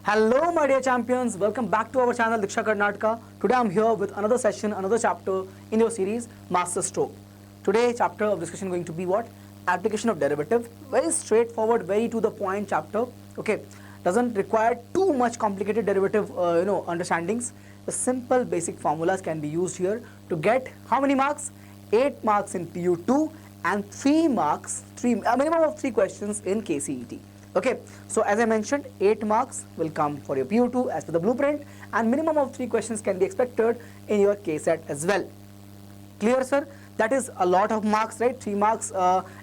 Hello my dear champions, welcome back to our channel Diksha Karnataka. Today I'm here with another session, another chapter in your series Master Stroke. Today chapter of discussion going to be what? Application of derivative. Very straightforward, very to the point chapter. Okay, doesn't require too much complicated derivative understandings. The simple basic formulas can be used here to get how many marks? 8 marks in PU2 and 3 marks, a minimum of 3 questions in KCET. Okay, so as I mentioned, 8 marks will come for your PU2 as per the blueprint, and minimum of 3 questions can be expected in your KSET as well. Clear, sir? That is a lot of marks, right? 3 marks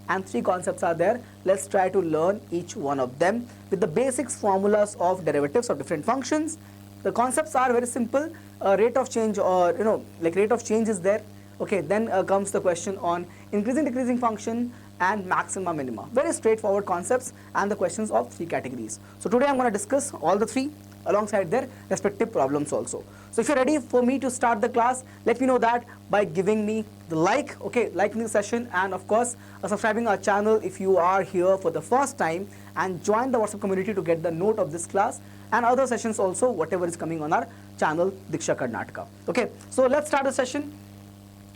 and 3 concepts are there. Let's try to learn each one of them with the basics formulas of derivatives of different functions. The concepts are very simple. Rate of change, or rate of change is there. Okay, then comes the question on increasing decreasing function and maxima minima. Very straightforward concepts and the questions of 3 categories. So today I'm going to discuss all the 3 alongside their respective problems also. So if you're ready for me to start the class, let me know that by giving me the like, okay, liking the session, and of course subscribing our channel if you are here for the first time, and join the WhatsApp community to get the note of this class and other sessions also, whatever is coming on our channel Diksha Karnataka. Okay, so let's start the session.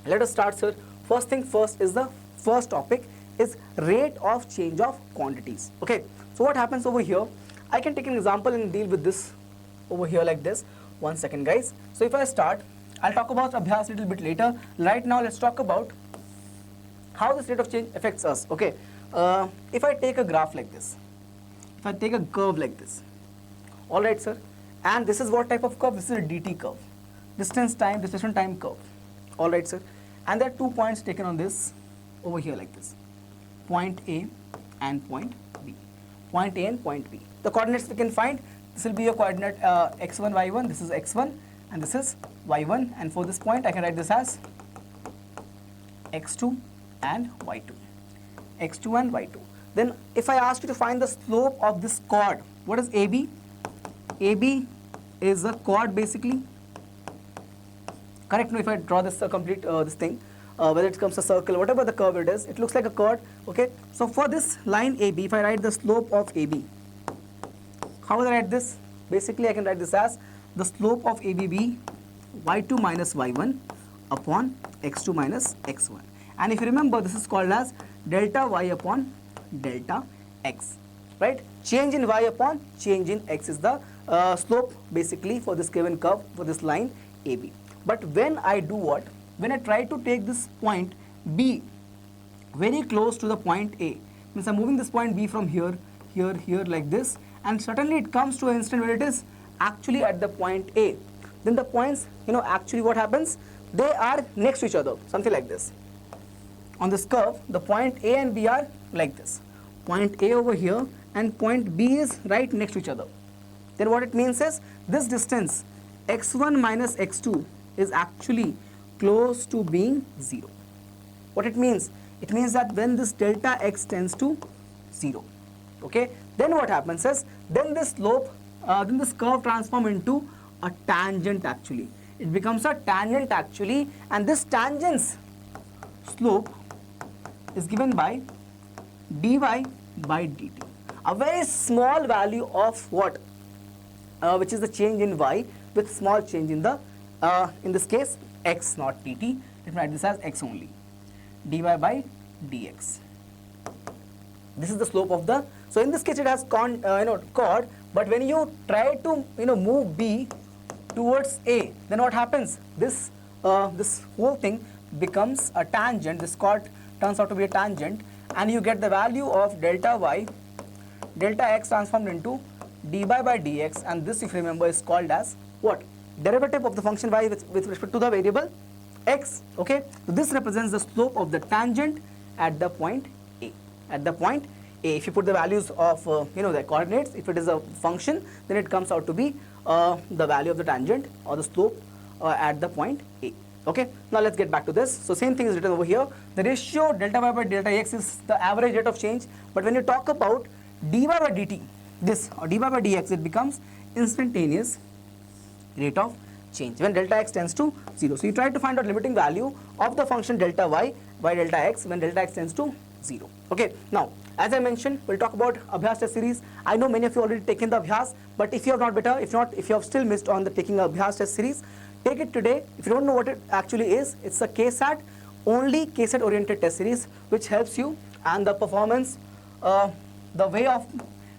Let us start, sir. First thing first is the first topic is rate of change of quantities. Okay, so what happens over here? I can take an example and deal with this over here like this. 1 second, guys. So if I start, I'll talk about Abhyas a little bit later. Right now, let's talk about how this rate of change affects us. Okay, if I take a graph like this, if I take a curve like this, all right, sir, and this is what type of curve? This is a DT curve, distance time, displacement time curve. All right, sir, and there are 2 points taken on this over here like this. Point A and point B. Point A and point B. The coordinates we can find, this will be your coordinate x1, y1, this is x1 and this is y1, and for this point I can write this as x2 and y2. x2 and y2. Then if I ask you to find the slope of this chord, what is AB? AB is a chord basically. Correct me if I draw this complete this thing. Whether it comes a circle, whatever the curve it is, it looks like a chord. Okay, so for this line AB, if I write the slope of AB, how will I write this? Basically, I can write this as the slope of ABB y2 minus y1 upon x2 minus x1. And if you remember, this is called as delta y upon delta x, right? Change in y upon change in x is the slope basically for this given curve for this line AB. But when I do what? When I try to take this point B very close to the point A, means I'm moving this point B from here, here, here like this, and suddenly it comes to an instant where it is actually at the point A. Then the points, actually what happens? They are next to each other, something like this. On this curve, the point A and B are like this. Point A over here and point B is right next to each other. Then what it means is this distance x1 minus x2 is actually close to being 0. What it means? It means that when this delta x tends to 0, okay, then what happens is, then this slope, then this curve transform into a tangent actually. It becomes a tangent actually, and this tangent's slope is given by dy by dt. A very small value of what? Which is the change in y with small change in the, in this case, x not dt. Let me write this as x only. dy by dx. This is the slope of the, so in this case it has chord, but when you try to move B towards A, then what happens? This this whole thing becomes a tangent. This chord turns out to be a tangent, and you get the value of delta y, delta x transformed into dy by dx, and this, if you remember, is called as what? Derivative of the function y with respect to the variable x. Okay, so this represents the slope of the tangent at the point A. At the point A, if you put the values of the coordinates, if it is a function, then it comes out to be the value of the tangent or the slope at the point A. Okay, now let's get back to this. So same thing is written over here. The ratio delta y by delta x is the average rate of change, but when you talk about dy by dt, this, or dy by dx, it becomes instantaneous rate of change when delta x tends to 0. So you try to find out limiting value of the function delta y by delta x when delta x tends to 0. Okay, now As I mentioned, we'll talk about Abhyas test series. I know many of you already taken the Abhyas, but if you have not if you have still missed on the taking Abhyas test series, take it today. If you don't know what it actually is, it's a KSAT, only KSAT oriented test series, which helps you. And the performance, the way of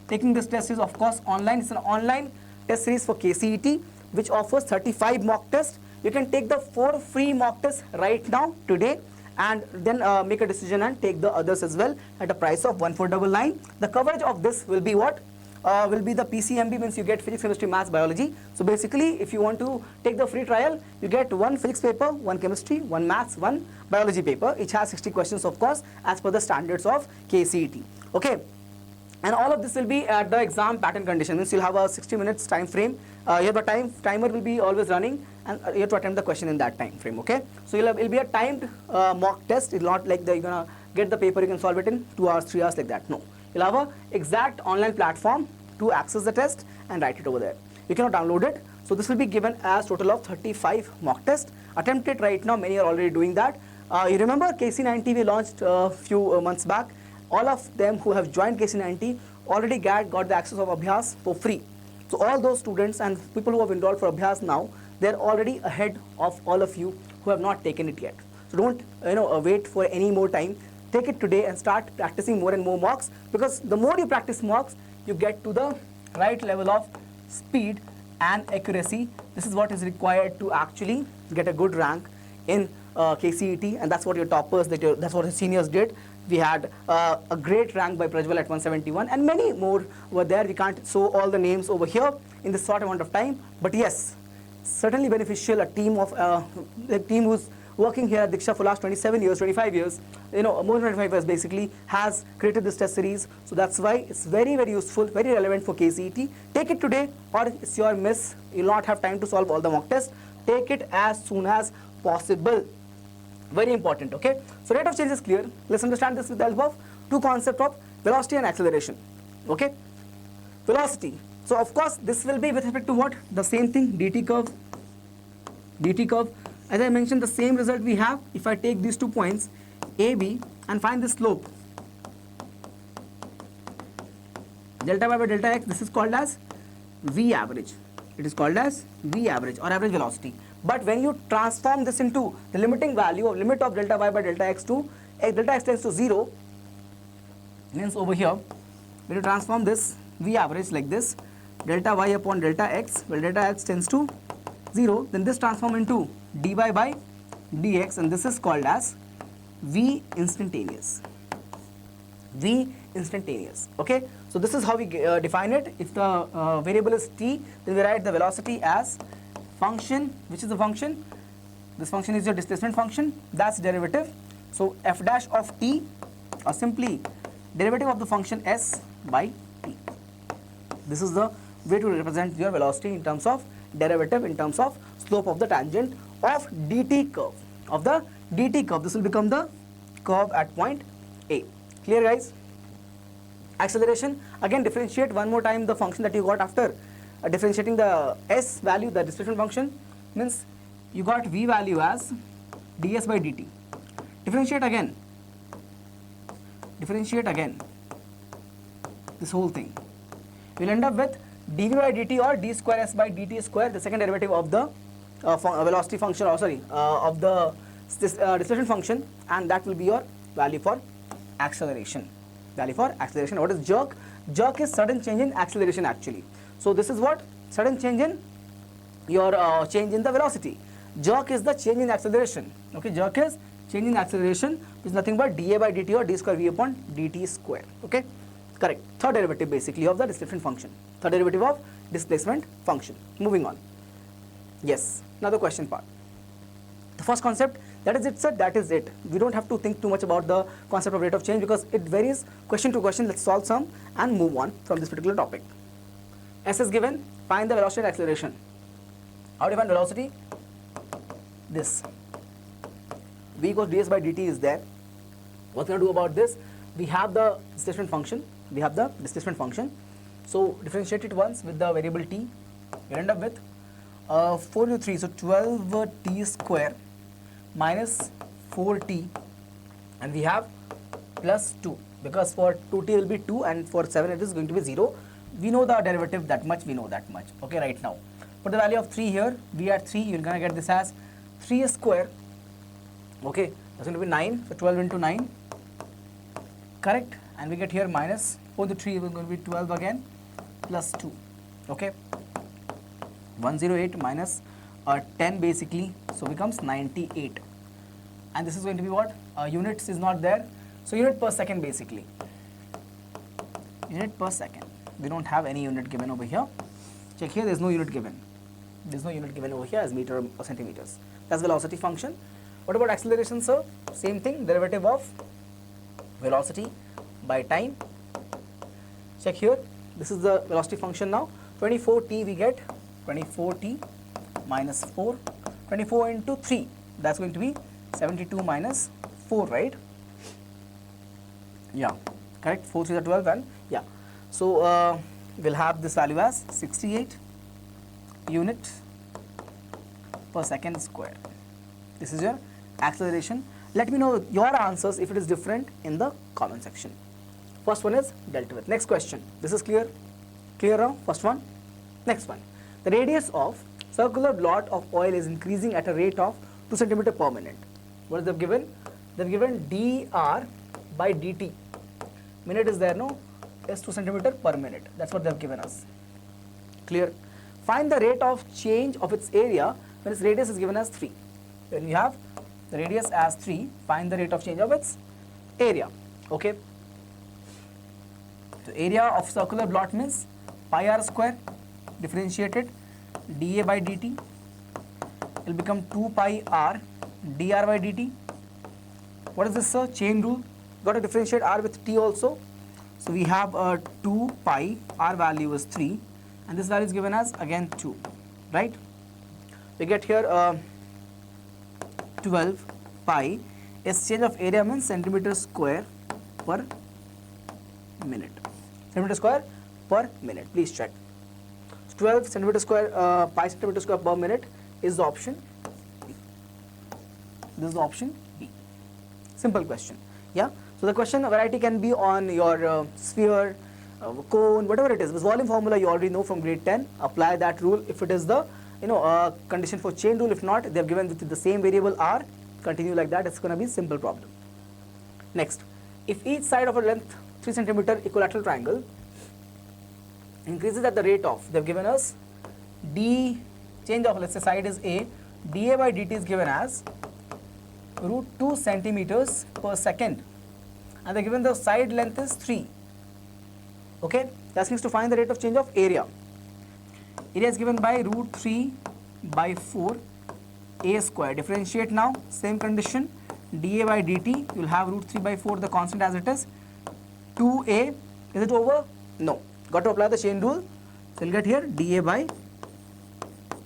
taking this test is of course online. It's an online test series for KCET, which offers 35 mock tests. You can take the 4 free mock tests right now today, and then make a decision and take the others as well at a price of 1499. The coverage of this will be what? Will be the PCMB, means you get physics, chemistry, maths, biology. So basically, if you want to take the free trial, you get 1 physics paper, 1 chemistry, 1 maths, 1 biology paper. Each has 60 questions, of course, as per the standards of KCET. Okay. And all of this will be at the exam pattern condition, means you'll have a 60 minutes time frame. You have a timer will be always running, and you have to attempt the question in that time frame. Okay, so it'll be a timed mock test. It's not like you're gonna get the paper, you can solve it in 2 hours, 3 hours, like that. No, you'll have a exact online platform to access the test and write it over there. You cannot download it. So this will be given as total of 35 mock tests. Attempt it right now. Many are already doing that. You remember KC90 we launched a few months back. All of them who have joined KC90 already got the access of Abhyas for free. So all those students and people who have enrolled for Abhyas now, they're already ahead of all of you who have not taken it yet. So don't wait for any more time. Take it today and start practicing more and more mocks, because the more you practice mocks, you get to the right level of speed and accuracy. This is what is required to actually get a good rank in KCET, and that's what your toppers, that's what the seniors did. We had a great rank by Prajwal at 171, and many more were there. We can't show all the names over here in this short amount of time, but yes, certainly beneficial. A team who's working here at Diksha for last 27 years, 25 years, more than 25 years basically, has created this test series. So that's why it's very, very useful, very relevant for KCET. Take it today, or it's your miss. You'll not have time to solve all the mock tests. Take it as soon as possible. Very important. Okay, so rate of change is clear. Let's understand this with the help of 2 concepts of velocity and acceleration. Okay, velocity. So of course this will be with respect to what? The same thing, dt curve. dt curve, as I mentioned, the same result we have if I take these 2 points a, b, and find the slope delta y by delta x. This is called as v average. It is called as v average or average velocity. But when you transform this into the limiting value of limit of delta y by delta x to delta x tends to 0, means over here when you transform this v average like this, delta y upon delta x, well, delta x tends to 0, then this transform into dy by dx, and this is called as v instantaneous. V instantaneous. Okay, so this is how we define it. If the variable is t, then we write the velocity as function. Which is the function? This function is your displacement function. That's derivative. So f dash of t, or simply derivative of the function s by t. This is the way to represent your velocity in terms of derivative, in terms of slope of the tangent of dt curve. Of the dt curve, this will become the curve at point A. Clear, guys? Acceleration, again differentiate one more time the function that you got after differentiating the s value, the displacement function, means you got v value as ds by dt. Differentiate again this whole thing. We'll end up with dv by dt or d square s by dt square, the second derivative of the velocity function, or sorry, of the displacement function, and that will be your value for acceleration. What is jerk? Jerk is sudden change in acceleration actually. So this is what? Sudden change in your change in the velocity. Jerk is the change in acceleration. Okay, jerk is change in acceleration, which is nothing but dA by dt or d square v upon dt square. Okay, correct. Third derivative basically of the displacement function. Third derivative of displacement function. Moving on. Yes, now the question part. The first concept, that is it, sir, that is it. We don't have to think too much about the concept of rate of change because it varies question to question. Let's solve some and move on from this particular topic. S is given, find the velocity and acceleration. How do you find velocity? This. V equals ds by dt is there. What we're going to do about this? We have the displacement function. So differentiate it once with the variable t. We end up with 4 into 3, so 12t square minus 4t, and we have plus 2. because for 2t will be 2 and for 7 it is going to be 0. We know the derivative that much, we know that much, okay, right now. Put the value of 3 here, we add 3, you're going to get this as 3 square, okay, that's going to be 9, so 12 into 9, correct, and we get here minus 4 into 3 is going to be 12 again, plus 2, okay, 108 minus 10 basically, so becomes 98, and this is going to be what, units is not there, so unit per second basically, unit per second, we don't have any unit given over here. Check here, there is no unit given, there is no unit given over here as meter or centimeters. That's velocity function. What about acceleration, sir? Same thing, derivative of velocity by time. Check here, this is the velocity function now, 24t we get, 24t minus 4, 24 into 3, that's going to be 72 minus 4, right? Yeah, correct, 4 3 are 12 and yeah. So we'll have this value as 68 units per second square. This is your acceleration. Let me know your answers if it is different in the comment section. First one is dealt with. Next question. This is clear? Clear now? First one. Next one. The radius of circular blot of oil is increasing at a rate of 2 cm per minute. What is they've given? They've given dr by dt. Minute is there, no? Is 2 cm per minute. That's what they've given us. Clear? Find the rate of change of its area when its radius is given as 3. When you have the radius as 3, find the rate of change of its area. Okay. So area of circular blot means pi r square differentiated dA by dt will become 2 pi r dr by dt. What is this, sir? Chain rule. Got to differentiate r with t also. So we have 2 pi, r value is 3 and this value is given as again 2, right? We get here 12 pi is change of area means centimeter square per minute. Centimeter square per minute, please check. So 12 centimeter square, pi centimeter square per minute is the option B. This is the option B. Simple question, yeah. So the question variety can be on your sphere, cone, whatever it is. This volume formula you already know from grade 10. Apply that rule if it is the condition for chain rule. If not, they have given with the same variable r. Continue like that. It's going to be simple problem. Next, if each side of a length 3 cm equilateral triangle increases at the rate of, they have given us d change of, let's say side is A, dA by dt is given as root 2 centimeters per second. And they given the side length is 3. Okay, that means to find the rate of change of area. Area is given by root 3 by 4 a square. Differentiate now, same condition, dA by dt, you will have root 3 by 4 the constant as it is, 2a, is it over? No, got to apply the chain rule, so you will get here dA by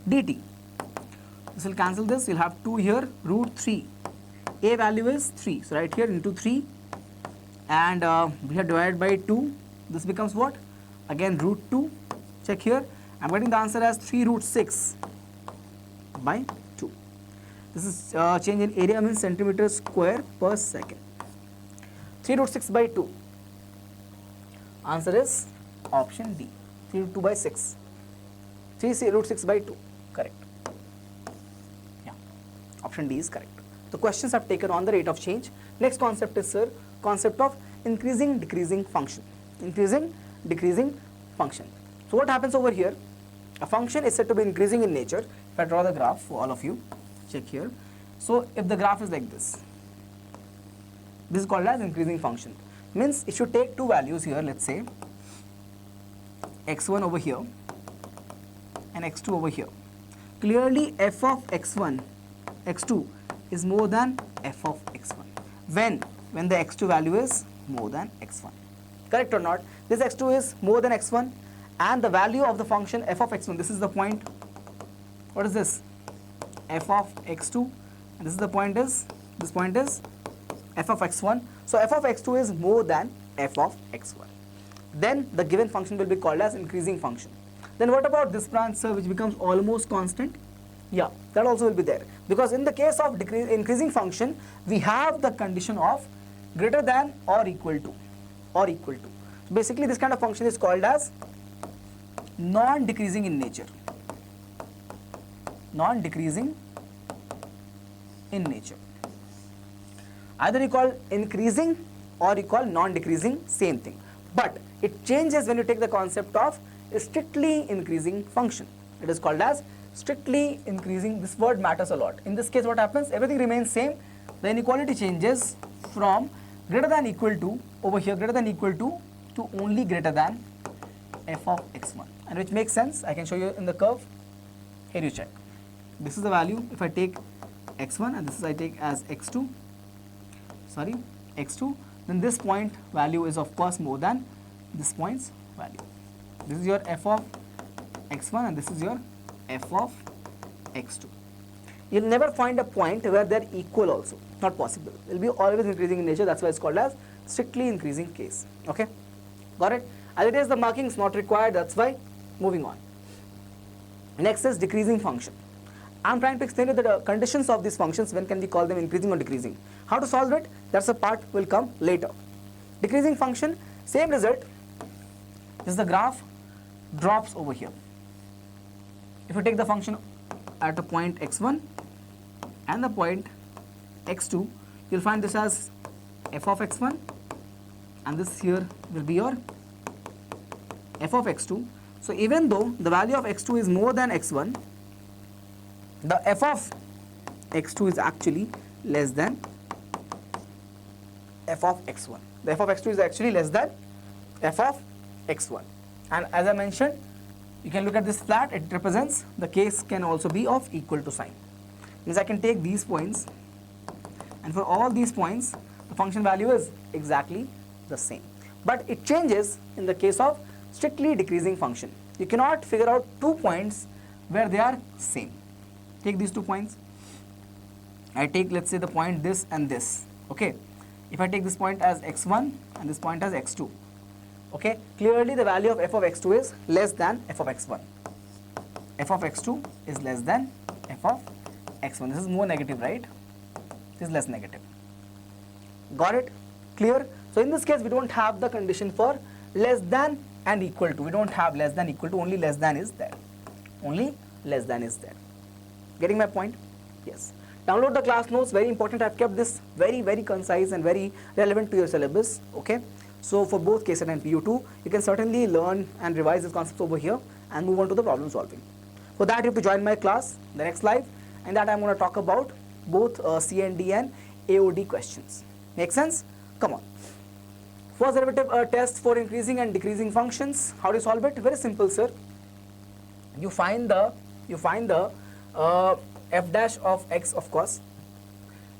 dt. This will cancel this, you will have 2 here, root 3, a value is 3, so right here into 3 and we have divided by 2, this becomes what? Again root 2, check here, I am getting the answer as 3 root 6 by 2. This is change in area means centimeter square per second. 3 root 6 by 2. Answer is option D. 3 root 2 by 6. 3 root 6 by 2. Correct. Yeah. Option D is correct. The questions have taken on the rate of change. Next concept is, sir, concept of increasing decreasing function. Increasing decreasing function. So what happens over here? A function is said to be increasing in nature. If I draw the graph for all of you, check here. So if the graph is like this is called as increasing function. Means if you take two values here, let's say x1 over here and x2 over here. Clearly f of x1, x2 is more than f of x1. When the x2 value is more than x1. Correct or not? This x2 is more than x1 and the value of the function f of x1, this is the point. What is this? F of x2 and this is the point is, this point is f of x1. So f of x2 is more than f of x1. Then the given function will be called as increasing function. Then what about this branch, sir, which becomes almost constant? Yeah, that also will be there. Because in the case of increasing function, we have the condition of greater than or equal to. or equal to. So basically this kind of function is called as non-decreasing in nature. Non-decreasing in nature. Either you call increasing or you call non-decreasing, same thing. But it changes when you take the concept of a strictly increasing function. It is called as strictly increasing. This word matters a lot. In this case what happens? Everything remains same. The inequality changes from greater than equal to, over here greater than equal to only greater than f of x1, and which makes sense. I can show you in the curve. Here you check. This is the value. If I take x1 and this is I take as x2, then this point value is of course more than this point's value. This is your f of x1 and this is your f of x2. You'll never find a point where they're equal also. Not possible. It will be always increasing in nature. That's why it's called as strictly increasing case. Okay? Got it? As it is, the marking is not required. That's why. Moving on. Next is decreasing function. I'm trying to explain you the conditions of these functions. When can we call them increasing or decreasing? How to solve it? That's a part will come later. Decreasing function, same result. This is the graph drops over here. If you take the function at a point x1 and the point x2, you'll find this as f of x1 and this here will be your f of x2. So even though the value of x2 is more than x1, the f of x2 is actually less than f of x1. The f of x2 is actually less than f of x1. And as I mentioned, you can look at this flat. It represents, the case can also be of equal to sign. Means I can take these points, and for all these points, the function value is exactly the same. But it changes in the case of strictly decreasing function. You cannot figure out 2 points where they are same. Take these 2 points. I take, let's say, the point this and this. Okay. If I take this point as x1 and this point as x2. Okay. Clearly the value of f of x2 is less than f of x1. F of x2 is less than f of x1. This is more negative, right? This is less negative. Got it? Clear? So in this case, we don't have the condition for less than and equal to. We don't have less than, equal to, only less than is there. Only less than is there. Getting my point? Yes. Download the class notes, very important. I've kept this very, very concise and very relevant to your syllabus. Okay. So for both KCET and PU2, you can certainly learn and revise these concepts over here and move on to the problem solving. For that, you have to join my class, the next live, and that I'm going to talk about both CND and AOD questions. Make sense? Come on. First derivative test for increasing and decreasing functions. How do you solve it? Very simple, sir. You find the f dash of x, of course.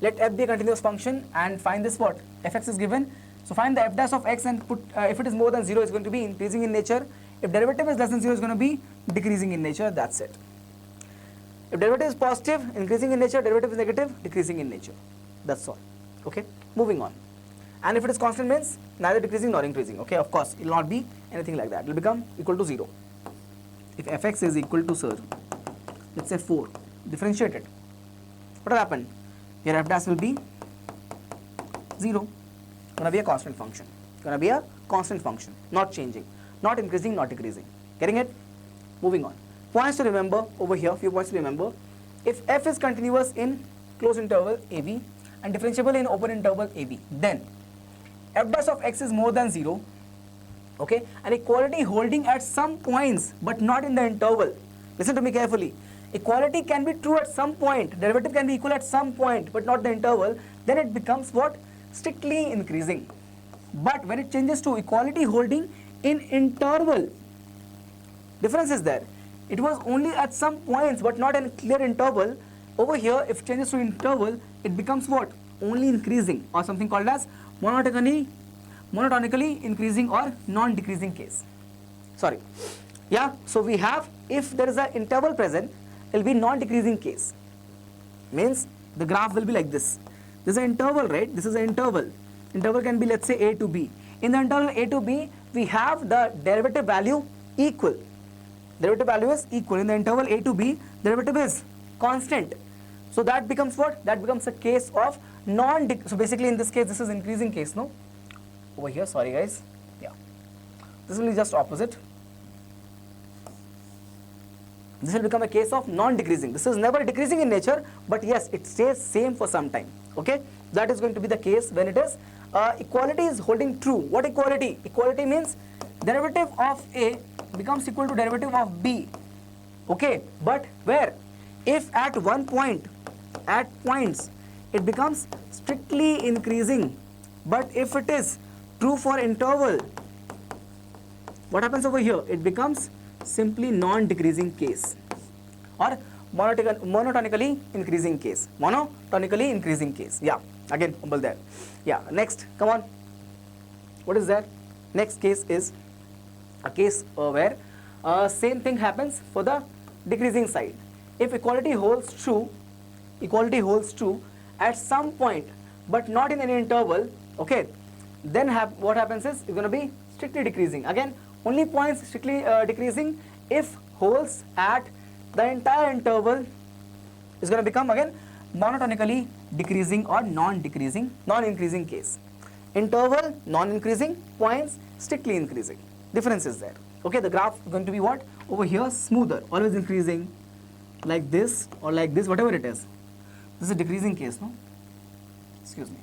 Let f be a continuous function and find this what? Fx is given. So find the f dash of x and put, if it is more than 0, it's going to be increasing in nature. If derivative is less than 0, it's going to be decreasing in nature. That's it. If derivative is positive, increasing in nature. Derivative is negative, decreasing in nature. That's all. Okay. Moving on. And if it is constant, means neither decreasing nor increasing. Okay. Of course, it will not be anything like that. It will become equal to 0. If fx is equal to, sir, let's say 4, differentiated, what will happen? Your f dash will be 0. Going to be a constant function. Going to be a constant function, not changing, not increasing, not decreasing. Getting it? Moving on. Points to remember over here. Few points to remember. If f is continuous in closed interval AB and differentiable in open interval AB, then f dash of x is more than 0. Okay, and equality holding at some points but not in the interval. Listen to me carefully. Equality can be true at some point, derivative can be equal at some point but not the interval, then it becomes what? Strictly increasing. But when it changes to equality holding in interval, difference is there. It was only at some points but not in clear interval. Over here, if it changes to interval, it becomes what? Only increasing, or something called as monotonically increasing or non-decreasing case. Sorry. Yeah, so we have, if there is an interval present, it will be non-decreasing case. Means the graph will be like this. This is an interval, right? This is an interval. Interval can be, let's say, a to b. In the interval a to b, we have the derivative value equal. Derivative value is equal. In the interval a to b, derivative is constant. So that becomes what? That becomes a case of so basically in this case, this is increasing case, no? Over here, sorry guys. This will be just opposite. This will become a case of non-decreasing. This is never decreasing in nature, but yes, it stays same for some time. Okay, that is going to be the case when it is equality is holding true. What equality? Equality means derivative of A becomes equal to derivative of B. Okay, but where? If at one point, at points, it becomes strictly increasing, but if it is true for interval, what happens over here? It becomes simply non-decreasing case or monotonically increasing case. Monotonically increasing case. Yeah, again humble there. Yeah, next, come on. What is that? Next case is a case where same thing happens for the decreasing side. If equality holds true at some point, but not in any interval, okay, then what happens is you're going to be strictly decreasing. Again, only points strictly decreasing if holds at the entire interval is going to become again monotonically decreasing or non-decreasing, non-increasing case. Interval non-increasing, points strictly increasing. Difference is there. Okay, the graph is going to be what? Over here smoother, always increasing like this or like this, whatever it is. This is a decreasing case, no? Excuse me.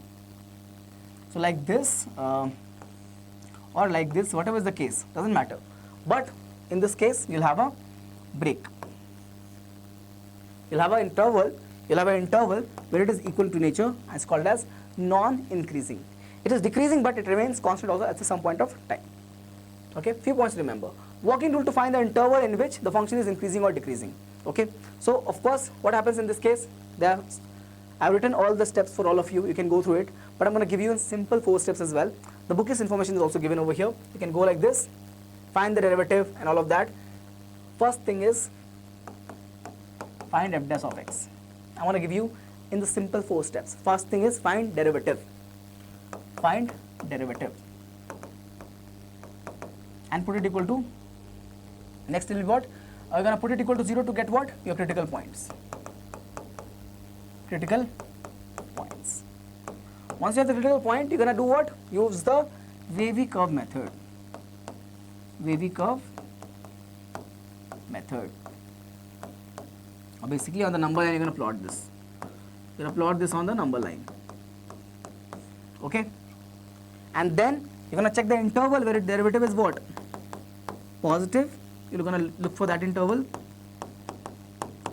So like this or like this, whatever is the case, doesn't matter. But in this case, you'll have a break. You'll have an interval where it is equal to nature and it's called as non-increasing. It is decreasing, but it remains constant also at some point of time. Okay, few points to remember. Working rule to find the interval in which the function is increasing or decreasing. Okay, so of course, what happens in this case? I've written all the steps for all of you. You can go through it, but I'm going to give you simple 4 steps as well. The book's information is also given over here. You can go like this, find the derivative and all of that. First thing is find f dash of x. I want to give you in the simple 4 steps. First thing is find derivative. Find derivative and put it equal to, next will be what? You're going to put it equal to 0 to get what? Your critical points. Critical points. Once you have the critical point, you're going to do what? Use the wavy curve method. Wavy curve method. Or basically on the number line, you're going to plot this. You're going to plot this on the number line. Okay? And then you're going to check the interval where its derivative is what? Positive. You're going to look for that interval.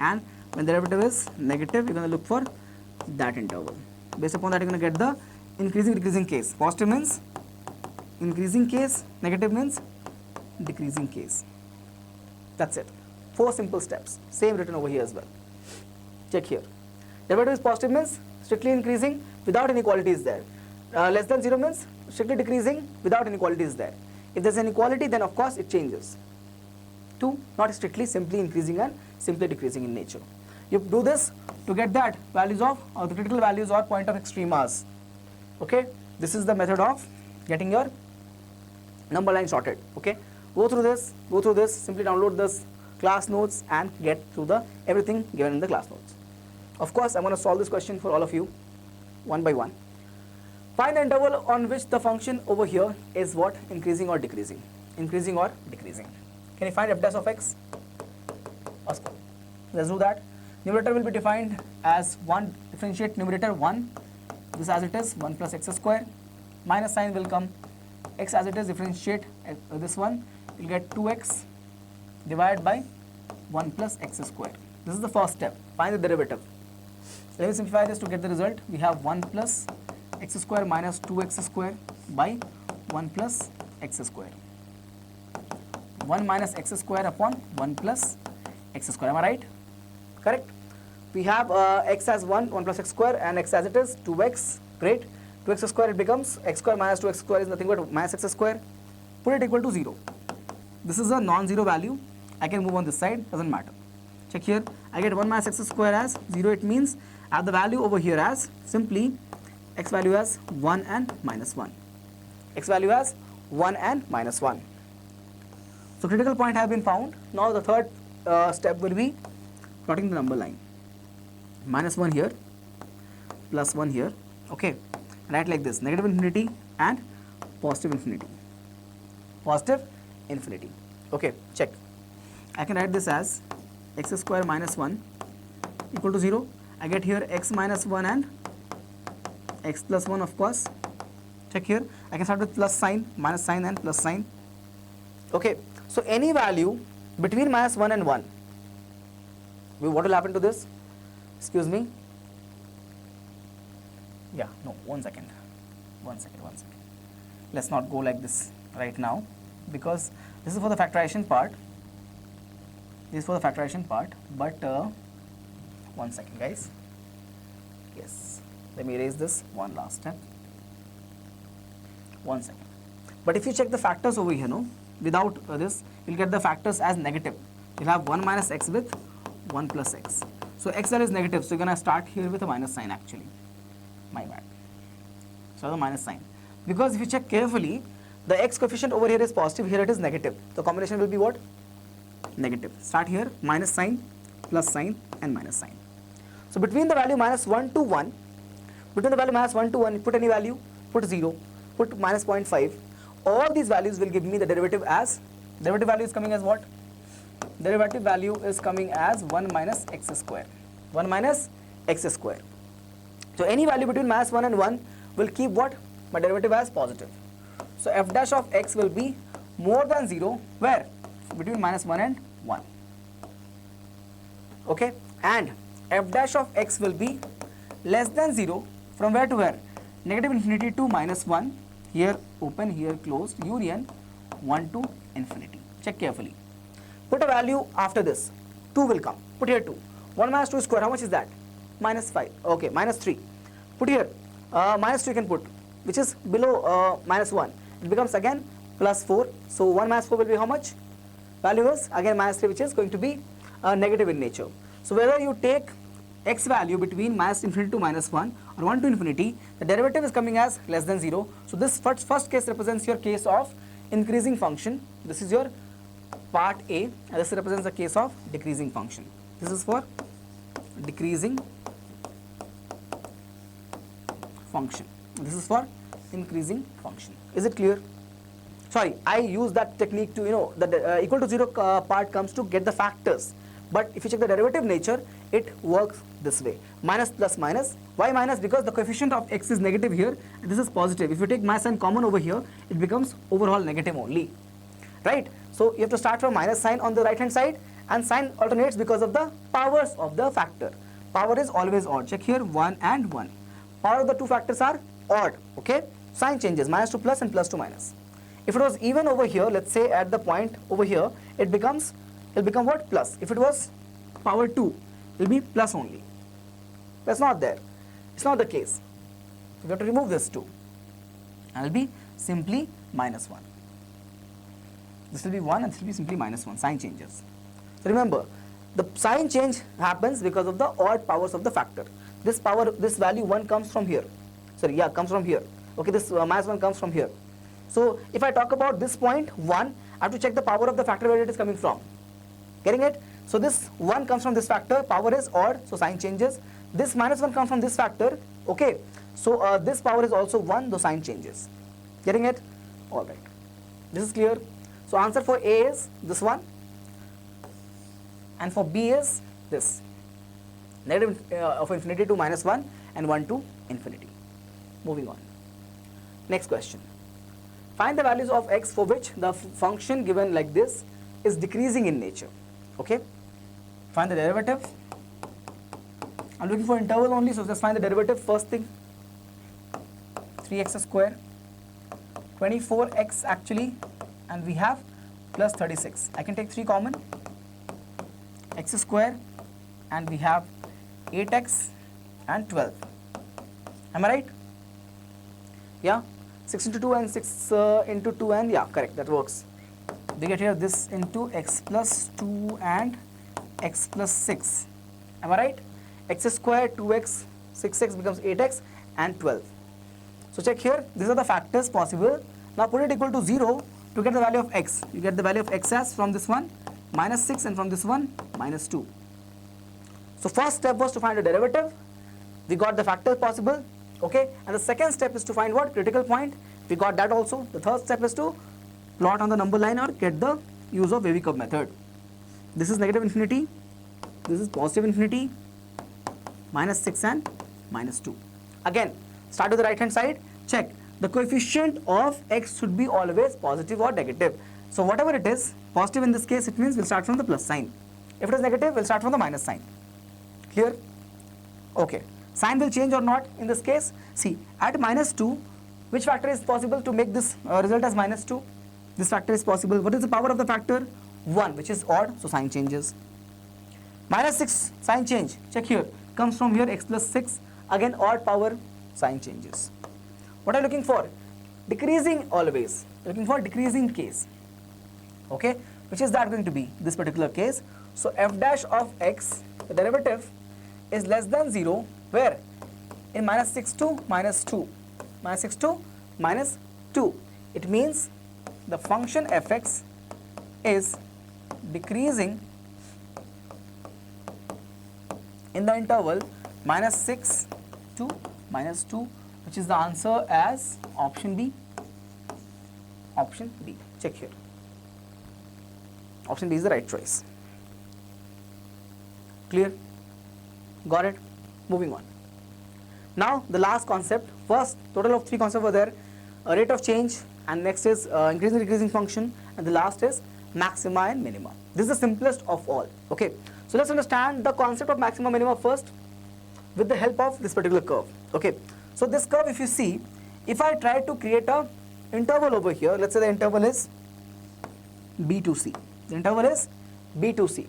And when the derivative is negative, you're going to look for that interval. Based upon that, you're going to get the increasing decreasing case. Positive means increasing case, negative means decreasing case. That's it. 4 simple steps. Same written over here as well. Check here. Derivative is positive means strictly increasing without inequality is there. Less than 0 means strictly decreasing without inequality is there. If there's an inequality, then of course it changes to not strictly simply increasing and simply decreasing in nature. You do this to get that values of the critical values or point of extreme mass. Okay, this is the method of getting your number line sorted. Okay, go through this, simply download this class notes and get through the everything given in the class notes. Of course, I'm going to solve this question for all of you one by one. Find the interval on which the function over here is what? Increasing or decreasing? Increasing or decreasing? Can you find f dash of x? Oscar. Let's do that. Numerator will be defined as 1, differentiate numerator 1, this as it is, 1 plus x square. Minus sign will come, x as it is, differentiate this one, you'll get 2x divided by 1 plus x square. This is the first step. Find the derivative. Let me simplify this to get the result. We have 1 plus x square minus 2x square by 1 plus x square. 1 minus x square upon 1 plus x square. Am I right? Correct? We have x as 1 plus x square, and x as it is 2x. Great. 2x square, it becomes x square minus 2x square is nothing but minus x square. Put it equal to 0. This is a non-zero value. I can move on this side, doesn't matter. Check here. I get 1 minus x square as 0. It means I have the value over here as simply x value as 1 and minus 1. X value as 1 and minus 1. So critical point have been found. Now the third step will be plotting the number line. Minus 1 here, plus 1 here. Okay, write like this: negative infinity and positive infinity. Positive infinity. Okay, check. I can write this as x square minus 1 equal to 0. I get here x minus 1 and x plus 1, of course. Check here. I can start with plus sign, minus sign and plus sign. Okay, so any value between minus 1 and 1. What will happen to this? Excuse me. Yeah, no, 1 second. 1 second. Let's not go like this right now, because this is for the factorization part. But 1 second, guys. Yes, let me erase this one last step. 1 second. But if you check the factors over here, no, without this, you'll get the factors as negative. You'll have 1 minus x with 1 plus x. So x there is negative, so you're going to start here with a minus sign actually. My bad. So the minus sign. Because if you check carefully, the x coefficient over here is positive, here it is negative. The combination will be what? Negative. Start here, minus sign, plus sign and minus sign. So between the value minus 1 to 1, you put any value, put 0, put minus 0.5. All these values will give me the derivative as, derivative value is coming as what? Derivative value is coming as 1 minus x square. 1 minus x square. So any value between minus 1 and 1 will keep what? My derivative as positive. So f dash of x will be more than 0, where? Between minus 1 and 1. Okay, and f dash of x will be less than 0, from where to where? Negative infinity to minus 1, here open, here closed, union 1 to infinity. Check carefully. Put a value after this, 2 will come, put here 2. 1 minus 2 square, how much is that? Minus 5, okay, minus 3. Put here, minus 2 you can put, which is below minus 1. It becomes again plus 4, so 1 minus 4 will be how much? Value is again minus 3, which is going to be negative in nature. So whether you take x value between minus infinity to minus 1 or 1 to infinity, the derivative is coming as less than 0. So this first case represents your case of increasing function. This is your part A, and this represents the case of decreasing function. This is for decreasing function. This is for increasing function. Is it clear? Sorry, I use that technique to, the equal to 0 part comes to get the factors. But if you check the derivative nature, it works this way. Minus plus minus. Why minus? Because the coefficient of x is negative here, and this is positive. If you take minus sign common over here, it becomes overall negative only. Right? So you have to start from minus sign on the right hand side, and sign alternates because of the powers of the factor. Power is always odd. Check here, 1 and 1. Power of the two factors are odd. Okay? Sign changes, minus to plus and plus to minus. If it was even over here, let's say at the point over here, it will become what? Plus. If it was power 2, it will be plus only. That's not there. It's not the case. We have to remove this 2. And it will be simply minus 1. This will be 1 and this will be simply minus 1. Sign changes. So remember, the sign change happens because of the odd powers of the factor. This power, this value 1 comes from here. Sorry, yeah, comes from here. Okay, this minus 1 comes from here. So if I talk about this point 1, I have to check the power of the factor where it is coming from. Getting it? So this 1 comes from this factor, power is odd, so sign changes. This minus 1 comes from this factor, okay. So this power is also 1, the sign changes. Getting it? Alright. This is clear. So answer for A is this one, and for B is this. Negative of infinity to minus 1 and 1 to infinity. Moving on. Next question. Find the values of x for which the function given like this is decreasing in nature. Okay. Find the derivative. I'm looking for interval only, so just find the derivative first thing. 3x square, 24x actually, and we have plus 36. I can take 3 common. X square, and we have 8x and 12. Am I right? Yeah. 6 into 2 and 6 into 2 and yeah, correct, that works. We get here this into x plus 2 and x plus 6. Am I right? X square, 2x, 6x becomes 8x and 12. So check here, these are the factors possible. Now put it equal to 0 to get the value of x. You get the value of x as from this one minus 6 and from this one minus 2. So first step was to find the derivative. We got the factors possible. Okay, and the second step is to find what? Critical point. We got that also. The third step is to plot on the number line or get the use of wavy curve method. This is negative infinity, this is positive infinity, minus 6 and minus 2. Again, start to the right hand side, check. The coefficient of x should be always positive or negative. So whatever it is, positive in this case, it means we'll start from the plus sign. If it is negative, we'll start from the minus sign. Clear? Okay. Sign will change or not in this case. See, at minus 2, which factor is possible to make this result as minus 2? This factor is possible. What is the power of the factor? 1, which is odd, so sign changes. Minus 6, sign change. Check here. Comes from here, x plus 6. Again, odd power, sign changes. What are you looking for? Decreasing always. Looking for decreasing case. Okay, which is that going to be? This particular case. So f dash of x, the derivative, is less than 0. Where? In minus 6 to minus 2. Minus 6 to minus 2. It means the function fx is decreasing in the interval minus 6 to minus 2, which is the answer as option B. Option B. Check here. Option B is the right choice. Clear? Got it? Moving on. Now the last concept. First, total of 3 concepts were there. A rate of change, and next is increasing decreasing function, and the last is maxima and minima. This is the simplest of all. Okay. So let's understand the concept of maxima minima first with the help of this particular curve. Okay. So this curve, if you see, if I try to create a interval over here, let's say the interval is B to C. The interval is B to C.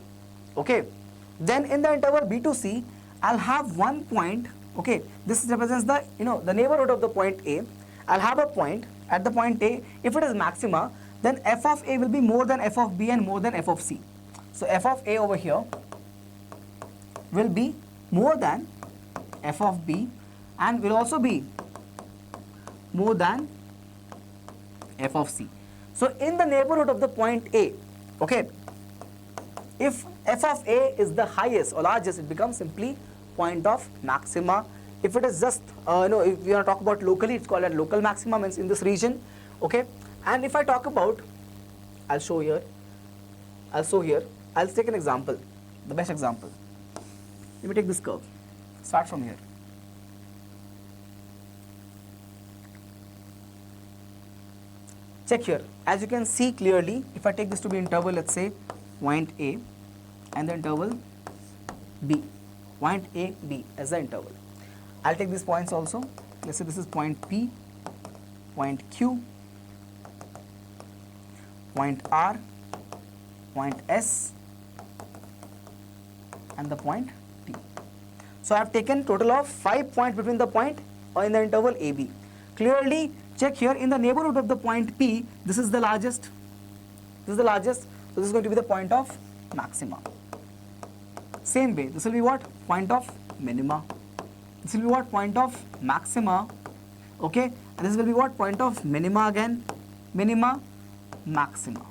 Okay. Then in the interval B to C, I'll have one point. Okay. This represents the the neighborhood of the point A. I'll have a point at the point A. If it is maxima, then f of A will be more than f of B and more than f of C. So f of A over here will be more than f of B and will also be more than f of C. So in the neighborhood of the point A, okay, if f of A is the highest or largest, it becomes simply point of maxima. If it is just, if we are talking about locally, it's called as local maxima, means in this region, okay. And if I talk about, I'll show here, I'll take an example, the best example. Let me take this curve, start from here. Check here, as you can see clearly, if I take this to be interval, let's say point A and the interval B, point A, B as the interval. I'll take these points also. Let's say this is point P, point Q, point R, point S, and the point T. So I have taken total of 5 points between the point or in the interval AB. Clearly, check here in the neighborhood of the point P, this is the largest. This is the largest. So this is going to be the point of maxima. Same way, this will be what? Point of minima. This will be what? Point of maxima. Okay. And this will be what? Point of minima again. Minima, maxima.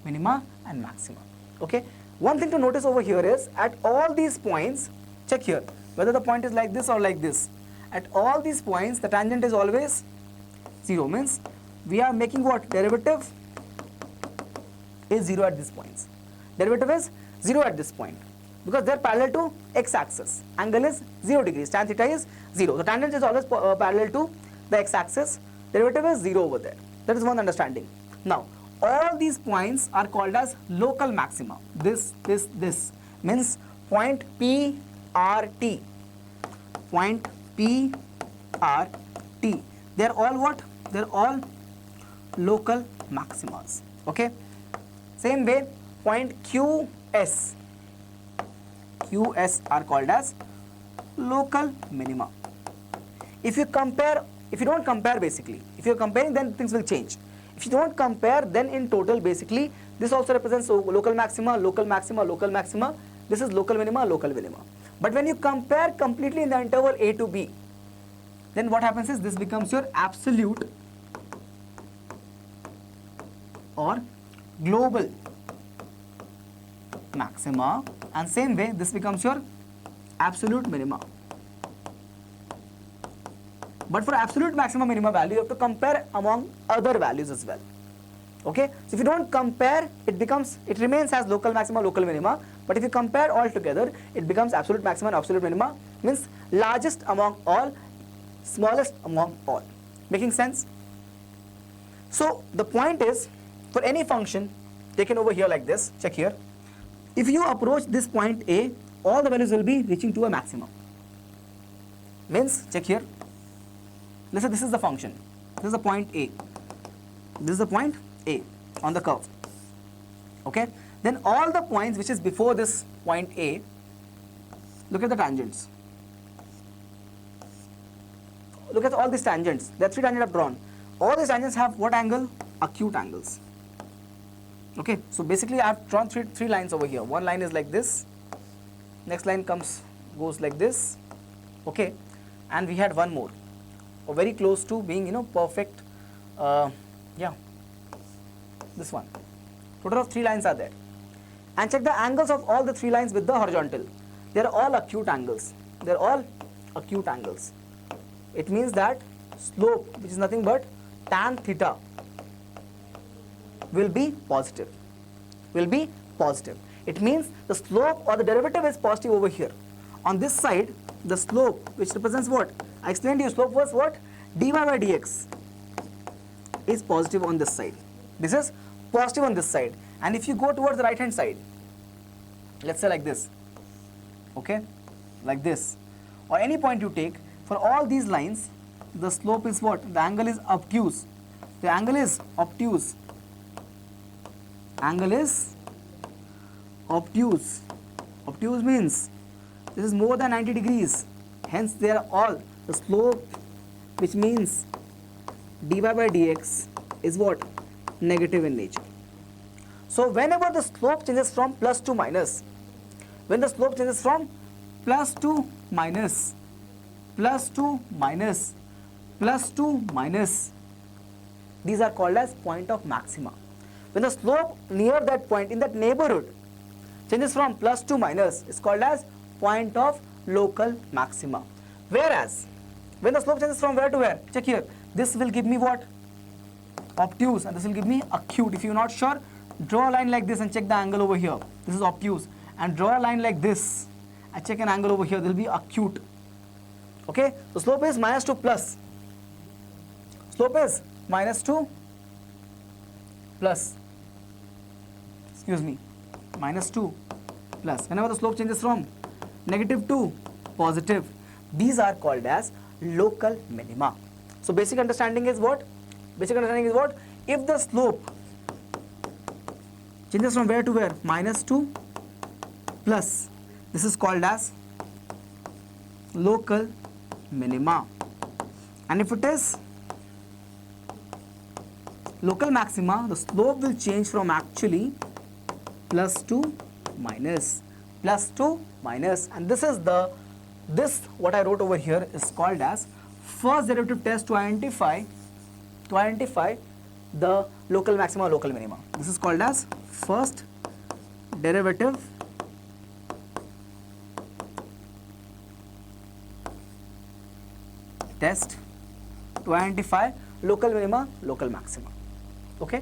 Minima and maxima. Okay. One thing to notice over here is at all these points, check here, whether the point is like this or like this. At all these points, the tangent is always 0. Means we are making what? Derivative is 0 at these points. Derivative is 0 at this point. Because they are parallel to x-axis. Angle is 0 degrees. Tan theta is 0. The tangent is always parallel to the x-axis. Derivative is 0 over there. That is one understanding. Now, all these points are called as local maxima. This means point P, R, T. Point P, R, T. They are all what? They are all local maximas. Okay. Same way, point Q, S. QS are called as local minima. If you don't compare basically, if you are comparing, then things will change. If you don't compare, then in total basically, this also represents local maxima, local maxima, local maxima. This is local minima, local minima. But when you compare completely in the interval A to B, then what happens is this becomes your absolute or global maxima, and same way this becomes your absolute minima. But for absolute maximum minima value, you have to compare among other values as well. Okay, so if you don't compare, it remains as local maxima, local minima, but if you compare all together, it becomes absolute maxima and absolute minima, means largest among all, smallest among all. Making sense? So the point is, for any function taken over here like this, check here, if you approach this point A, all the values will be reaching to a maximum. Means, check here, let's say this is the function, this is the point A, this is the point A on the curve. Okay, then all the points which is before this point A, look at the tangents. Look at all these tangents. There are 3 tangents I've drawn. All these tangents have what angle? Acute angles. Okay, so basically I've drawn three lines over here. One line is like this, next line goes like this. Okay, and we had one more, or very close to being, you know, perfect. Yeah, this one. Total of 3 lines are there. And check the angles of all the 3 lines with the horizontal. They are all acute angles. They are all acute angles. It means that slope, which is nothing but tan theta, will be positive. Will be positive. It means the slope or the derivative is positive over here. On this side, the slope, which represents what? I explained to you, slope was what? dy by dx is positive on this side. This is positive on this side. And if you go towards the right hand side, let's say like this, okay, like this, or any point you take, for all these lines, the slope is what? The angle is obtuse. The angle is obtuse. Angle is obtuse. Obtuse means this is more than 90 degrees. Hence, they are all the slope, which means dy by dx is what? Negative in nature. So, whenever the slope changes from plus to minus, when the slope changes from plus to minus, plus to minus, plus to minus, these are called as point of maxima. When the slope near that point, in that neighborhood, changes from plus to minus, is called as point of local maxima. Whereas, when the slope changes from where to where, check here, this will give me what? Obtuse, and this will give me acute. If you are not sure, draw a line like this and check the angle over here. This is obtuse. And draw a line like this and check an angle over here. There will be acute. Okay, so slope is minus to plus. Slope is minus to plus. Excuse me, minus to plus. Whenever the slope changes from negative to positive, these are called as local minima. So basic understanding is what? Basic understanding is what? If the slope changes from where to where? Minus to plus, this is called as local minima. And if it is local maxima, the slope will change from actually plus to minus, plus to minus, and this is what I wrote over here is called as first derivative test to identify the local maxima or local minima. This is called as first derivative test to identify local minima, local maxima. Okay,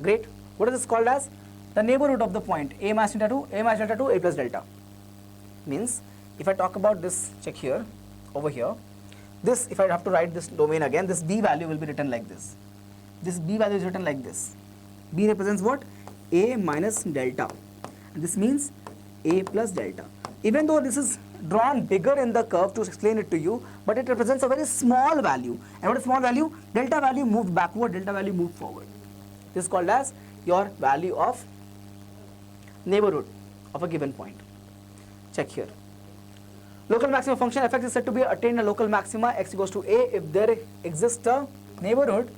great. What is this called as? The neighborhood of the point a minus delta 2, a minus delta 2, a plus delta. Means, if I talk about this, check here, over here, this, if I have to write this domain again, this b value will be written like this. This b value is written like this. B represents what? A minus delta. And this means a plus delta. Even though this is drawn bigger in the curve to explain it to you, but it represents a very small value. And what is small value? Delta value moved backward, delta value moved forward. This is called as your value of neighborhood of a given point. Check here. Local maxima function f(x) is said to be attained a local maxima x equals to a if there exists a neighborhood.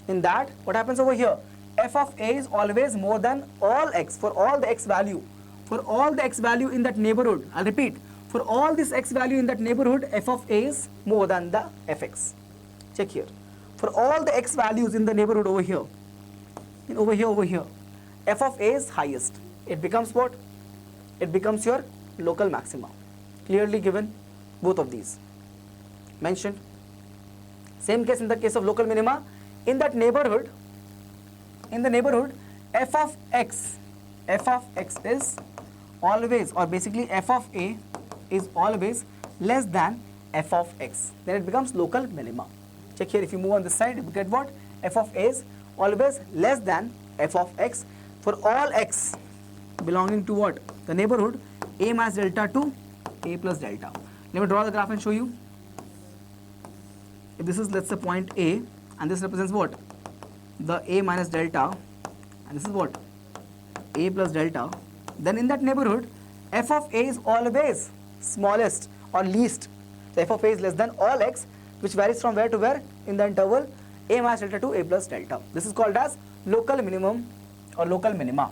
In that, what happens over here? F of a is always more than all x for all the x value. For all the x value in that neighborhood, I'll repeat, for all this x value in that neighborhood, f of a is more than the fx. Check here. For all the x values in the neighborhood over here, and over here, f of a is highest. It becomes what? It becomes your local maxima. Clearly given, both of these mentioned. Same case in the case of local minima. In that neighborhood, in the neighborhood f of x is always, or basically f of a is always less than f of x, then it becomes local minima. Check here, if you move on this side, you get what? F of a is always less than f of x for all x belonging to what? The neighborhood a minus delta to a plus delta. Let me draw the graph and show you. If this is, let's say, point A, and this represents what? The a minus delta, and this is what? A plus delta, then in that neighborhood f of a is always smallest or least. So f of a is less than all x, which varies from where to where? In the interval a minus delta to a plus delta. This is called as local minimum or local minima,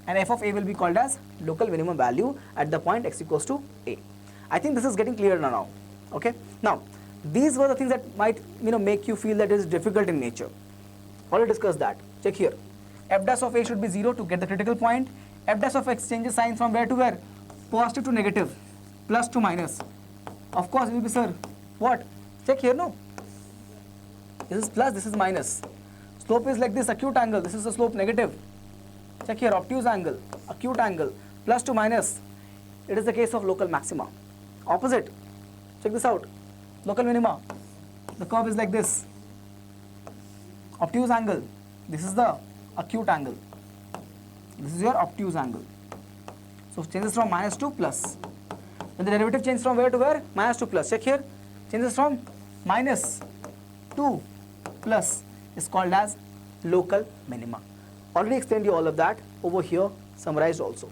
and f of a will be called as local minimum value at the point x equals to a. I think this is getting clearer now. Okay. Now these were the things that might make you feel that it is difficult in nature. Already discussed that. Check here. F dash of a should be 0 to get the critical point. F dash of x changes sign from where to where? Positive to negative, plus to minus. Of course, it will be, sir, what? Check here, no? This is plus, this is minus. Slope is like this, acute angle. This is the slope negative. Check here, obtuse angle, acute angle, plus to minus. It is the case of local maxima. Opposite. Check this out. Local minima. The curve is like this. Obtuse angle. This is the acute angle. This is your obtuse angle. So changes from minus to plus. When the derivative changes from where to where? Minus to plus. Check here. Changes from minus to plus is called as local minima. Already explained you all of that over here. Summarized also.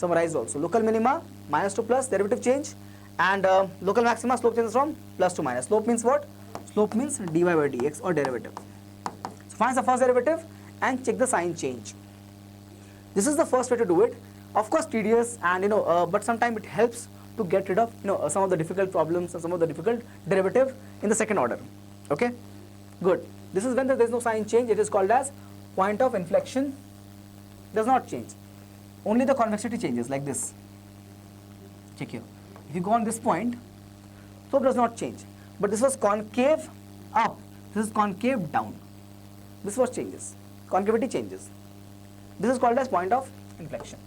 Local minima, minus to plus, derivative change, and local maxima, slope changes from plus to minus. Slope means what? Slope means dy by dx or derivative. So find the first derivative and check the sign change. This is the first way to do it. Of course tedious, and but sometimes it helps to get rid of some of the difficult problems and some of the difficult derivative in the second order. Okay, good. This is when there is no sign change. It is called as point of inflection does not change. Only the convexity changes like this. Check here. If you go on this point, slope does not change. But this was concave up. This is concave down. This was changes. Concavity changes. This is called as point of inflection.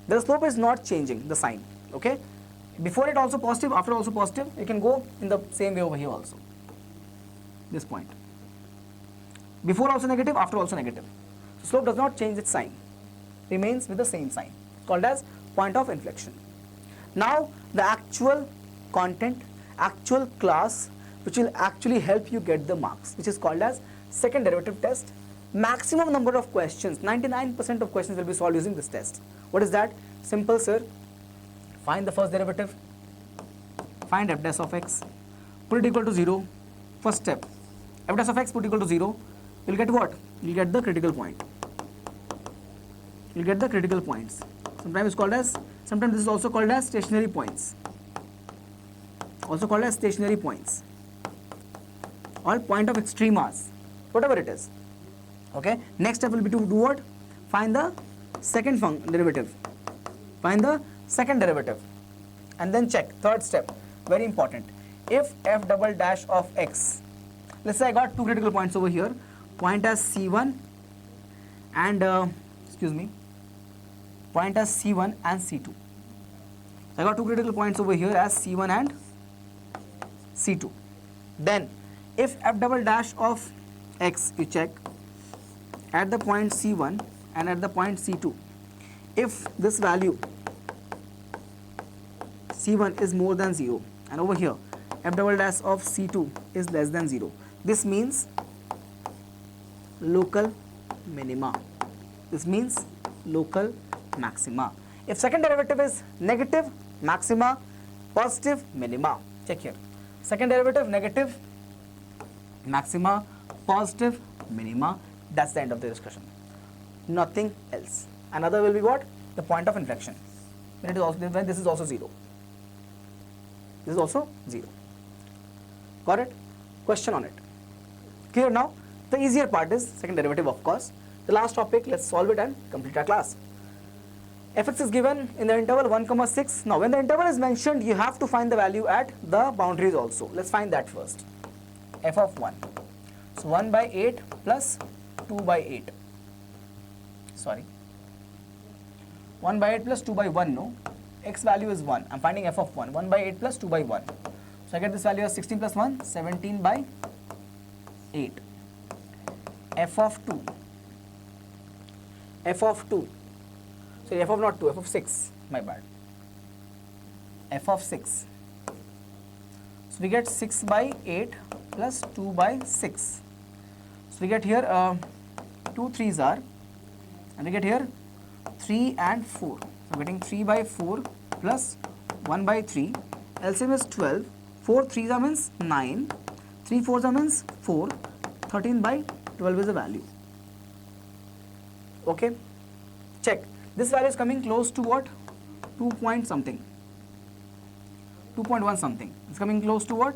The slope is not changing the sign. Okay. Before it also positive, after also positive. You can go in the same way over here also. This point. Before also negative, after also negative. So slope does not change its sign. Remains with the same sign, called as point of inflection. Now the actual content, actual class which will actually help you get the marks, which is called as second derivative test. Maximum number of questions, 99% of questions will be solved using this test. What is that? Simple, sir. Find the first derivative, find f dash of x, put it equal to 0. First step, f dash of x put equal to 0, you'll get what? You'll get the critical point. You'll get the critical points. Sometimes it's called as, sometimes this is also called as stationary points. Also called as stationary points. Or point of extremas, whatever it is. Okay. Next step will be to do what? Find the second derivative. Find the second derivative. And then check. Third step, very important. If f double dash of x, let's say I got two critical points over here. Point as C1 and point as C1 and C2. I got two critical points over here as C1 and C2. Then if f double dash of x, you check at the point C1 and at the point C2. If this value C1 is more than 0 and over here f double dash of C2 is less than 0, this means local minima. This means local maxima. If second derivative is negative, maxima, positive, minima. Check here. Second derivative, negative, maxima, positive, minima. That's the end of the discussion. Nothing else. Another will be what? The point of inflection. When it is also, when this is also 0. This is also 0. Got it? Question on it. Clear now? The easier part is second derivative, of course. The last topic, let's solve it and complete our class. Fx is given in the interval 1, 6. Now when the interval is mentioned, you have to find the value at the boundaries also. Let's find that first. F of 1. So 1 by 8 plus 2 by 8. Sorry. 1 by 8 plus 2 by 1, no? X value is 1. I'm finding f of 1. 1 by 8 plus 2 by 1. So I get this value as 16 plus 1, 17 by 8. F of 2. F of 2. Sorry, f of not 2, f of 6. My bad. F of 6. So we get 6 by 8 plus 2 by 6. So we get here 2 3s are, and we get here 3 and 4. So I'm getting 3 by 4 plus 1 by 3. LCM is 12. 4 3s are means 9. 3 4s are means 4. 13 by 12 is the value. Okay. Check. This value is coming close to what? 2 point something. 2.1 something. It's coming close to what?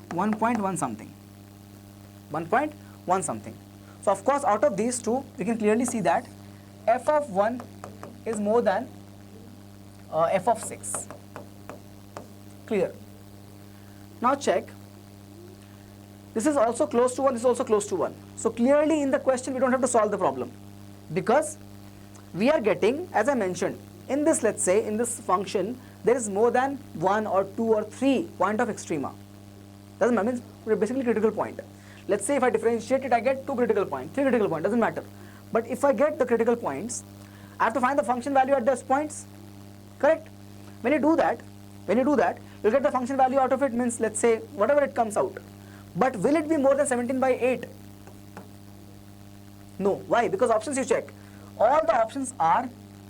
1.1 something. 1.1 something. So of course out of these two we can clearly see that f of 1 is more than f of 6. Clear. Now check. This is also close to 1, this is also close to 1. So clearly in the question we don't have to solve the problem, because we are getting, as I mentioned, in this, let's say, in this function, there is more than 1 or 2 or 3 point of extrema. Doesn't matter, means basically critical point. Let's say if I differentiate it, I get 2 critical points, 3 critical points, doesn't matter. But if I get the critical points, I have to find the function value at those points, correct? When you do that, you'll get the function value out of it, means let's say whatever it comes out. But will it be more than 17 by 8? No. Why? Because options you check. All the options are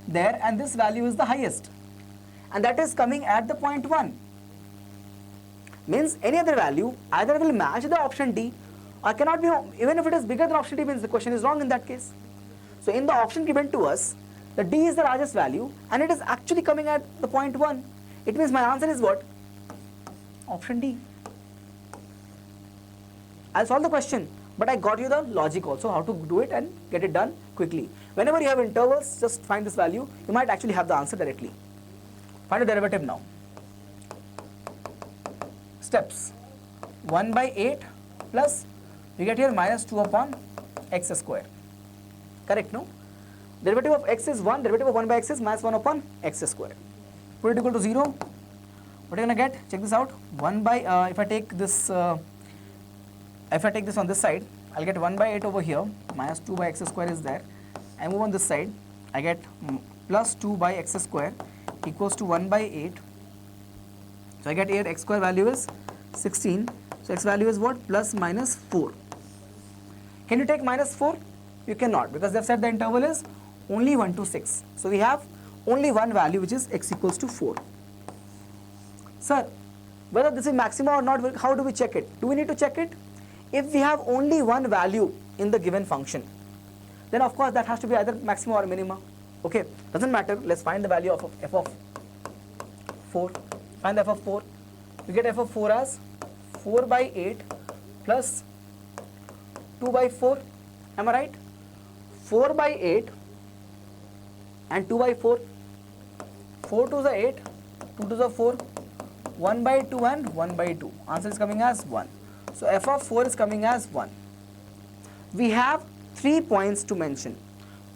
there and this value is the highest. And that is coming at the point 1. Means any other value either will match the option D or cannot be, even if it is bigger than option D, means the question is wrong in that case. So in the option given to us, the D is the largest value and it is actually coming at the point 1. It means my answer is what? Option D. I'll solve the question, but I got you the logic also, how to do it and get it done quickly. Whenever you have intervals, just find this value. You might actually have the answer directly. Find the derivative now. Steps. 1 by 8 plus, we get here minus 2 upon x square. Correct, no? Derivative of x is 1, derivative of 1 by x is minus 1 upon x square. Put it equal to 0. What are you going to get? Check this out. 1 by, if I take this on this side, I'll get 1 by 8 over here, minus 2 by x square is there. I move on this side, I get plus 2 by x square equals to 1 by 8. So I get here x square value is 16. So x value is what? Plus minus 4. Can you take minus 4? You cannot, because they have said the interval is only 1 to 6. So we have only one value, which is x equals to 4. Sir, whether this is maxima or not, how do we check it? Do we need to check it? If we have only one value in the given function, then of course that has to be either maxima or minima. Okay, doesn't matter. Let's find the value of f of 4. Find the f of 4. We get f of 4 as 4 by 8 plus 2 by 4. Am I right? 4 by 8 and 2 by 4. 4 to the 8, 2 to the 4, 1 by 2 and 1 by 2. Answer is coming as 1. So f of 4 is coming as 1. We have 3 points to mention.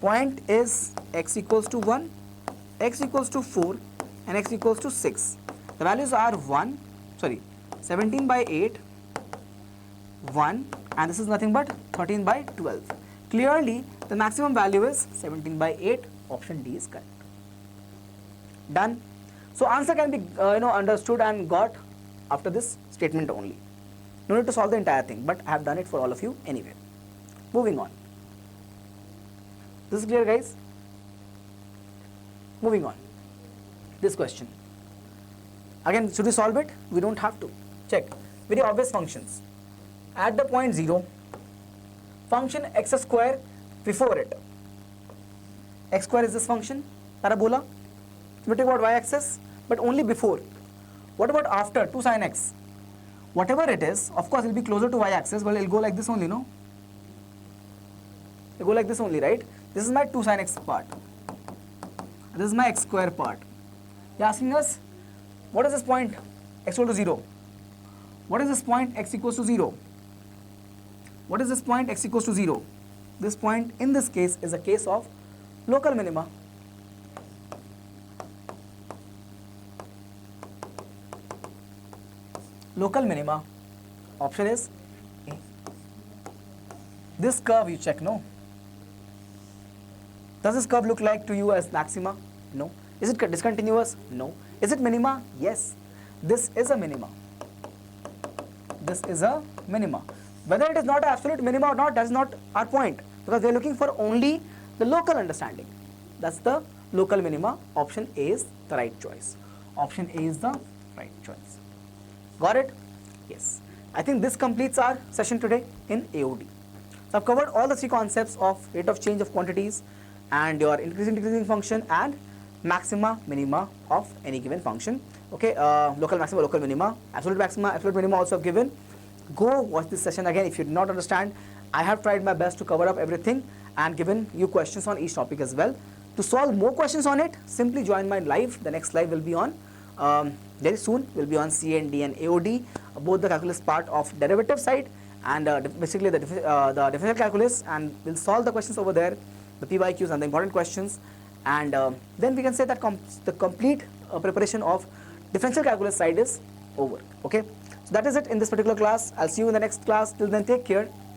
Point is x equals to 1, x equals to 4 and x equals to 6. The values are 17 by 8, 1, and this is nothing but 13 by 12. Clearly the maximum value is 17 by 8. Option D is correct. Done. So answer can be understood and got after this statement only. No need to solve the entire thing, but I have done it for all of you anyway. Moving on. This is clear, guys? Moving on. This question. Again, should we solve it? We don't have to. Check. Very obvious functions. At the point 0, function x square before it. X square is this function, parabola. We take about y-axis, but only before. What about after 2 sin x? Whatever it is, of course, it will be closer to y-axis, but it will go like this only, no? It will go like this only, right? This is my 2 sin x part. This is my x square part. They are asking us, what is this point x equal to 0? What is this point x equals to 0? What is this point x equals to 0? This point in this case is a case of local minima. Local minima. Option is A. This curve you check, no? Does this curve look like to you as maxima? No. Is it discontinuous? No. Is it minima? Yes. This is a minima. This is a minima. Whether it is not an absolute minima or not, that is not our point, because we are looking for only the local understanding. That's the local minima. Option A is the right choice. Option A is the right choice. Got it? Yes. I think this completes our session today in AOD. So I've covered all the three concepts of rate of change of quantities and your increasing decreasing function and maxima minima of any given function. Okay, local maxima, local minima, absolute maxima, absolute minima also have given. Go watch this session again if you did not understand. I have tried my best to cover up everything and given you questions on each topic as well. To solve more questions on it, simply join my live. The next live will be on very soon, will be on CND and AOD, both the calculus part of derivative side and basically the differential calculus, and we'll solve the questions over there, the PYQs and the important questions, and then we can say that the complete preparation of differential calculus side is over. Okay, so that is it in this particular class. I'll see you in the next class. Till then, take care.